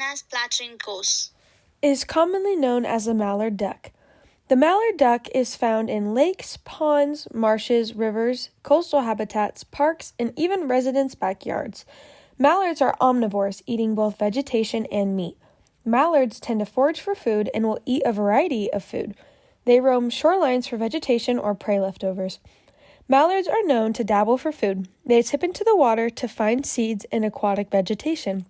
as platyrinkos, is commonly known as the mallard duck. The mallard duck is found in lakes, ponds, marshes, rivers, coastal habitats, parks, and even residents' backyards. Mallards are omnivores, eating both vegetation and meat. Mallards tend to forage for food and will eat a variety of food. They roam shorelines for vegetation or prey leftovers. Mallards are known to dabble for food. They tip into the water to find seeds and aquatic vegetation.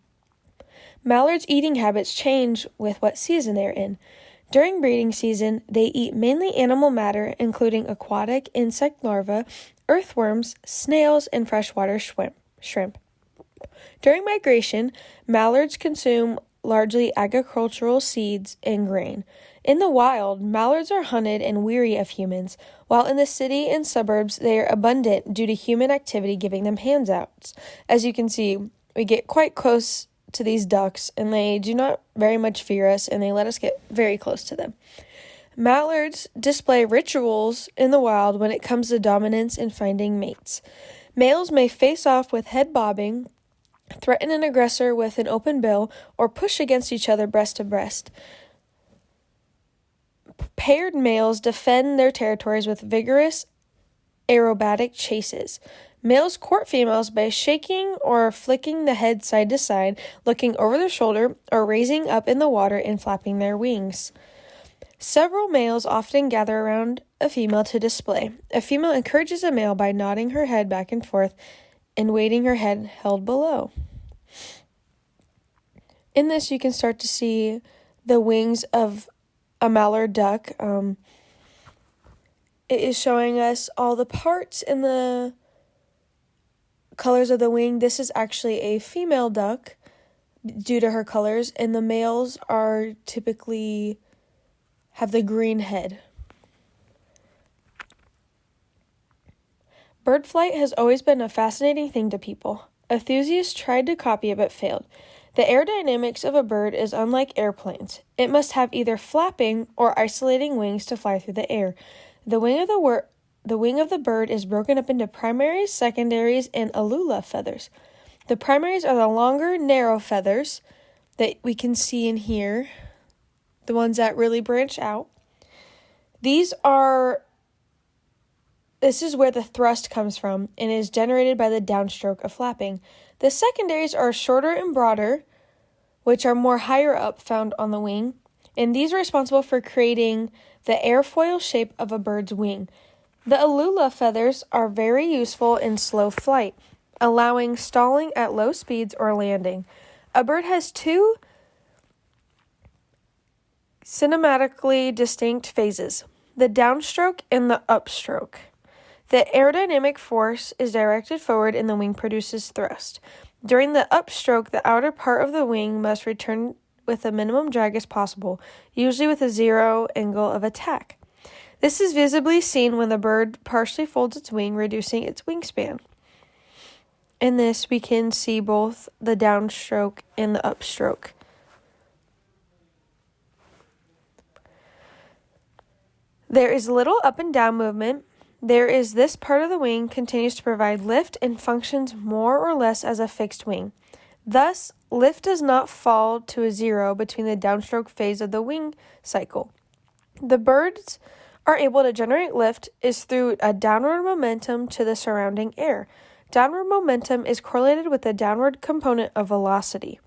Mallards' eating habits change with what season they are in. During breeding season, they eat mainly animal matter, including aquatic insect larvae, earthworms, snails, and freshwater shrimp. During migration, mallards consume largely agricultural seeds and grain. In the wild, mallards are hunted and weary of humans, while in the city and suburbs they are abundant due to human activity giving them handouts. As you can see, we get quite close to these ducks, and they do not very much fear us, and they let us get very close to them. Mallards display rituals in the wild when it comes to dominance and finding mates. Males may face off with head bobbing, threaten an aggressor with an open bill, or push against each other breast to breast. Paired males defend their territories with vigorous aerobatic chases. Males court females by shaking or flicking the head side to side, looking over their shoulder, or raising up in the water and flapping their wings. Several males often gather around a female to display. A female encourages a male by nodding her head back and forth and waiting her head held below. In this, you can start to see the wings of a mallard duck. It is showing us all the parts and the colors of the wing. This is actually a female duck due to her colors, and the males are typically have the green head. Bird flight has always been a fascinating thing to people. Enthusiasts tried to copy it but failed. The aerodynamics of a bird is unlike airplanes. It must have either flapping or isolating wings to fly through the air. The wing of the bird is broken up into primaries, secondaries, and alula feathers. The primaries are the longer, narrow feathers that we can see in here, the ones that really branch out. This is where the thrust comes from and is generated by the downstroke of flapping. The secondaries are shorter and broader, which are more higher up found on the wing, and these are responsible for creating the airfoil shape of a bird's wing. The alula feathers are very useful in slow flight, allowing stalling at low speeds or landing. A bird has two cinematically distinct phases, the downstroke and the upstroke. The aerodynamic force is directed forward and the wing produces thrust. During the upstroke, the outer part of the wing must return with a minimum drag as possible, usually with a zero angle of attack. This is visibly seen when the bird partially folds its wing, reducing its wingspan. In this, we can see both the downstroke and the upstroke. There is little up and down movement. This part of the wing continues to provide lift and functions more or less as a fixed wing. Thus, lift does not fall to a zero between the downstroke phase of the wing cycle. The birds are able to generate lift is through a downward momentum to the surrounding air. Downward momentum is correlated with the downward component of velocity.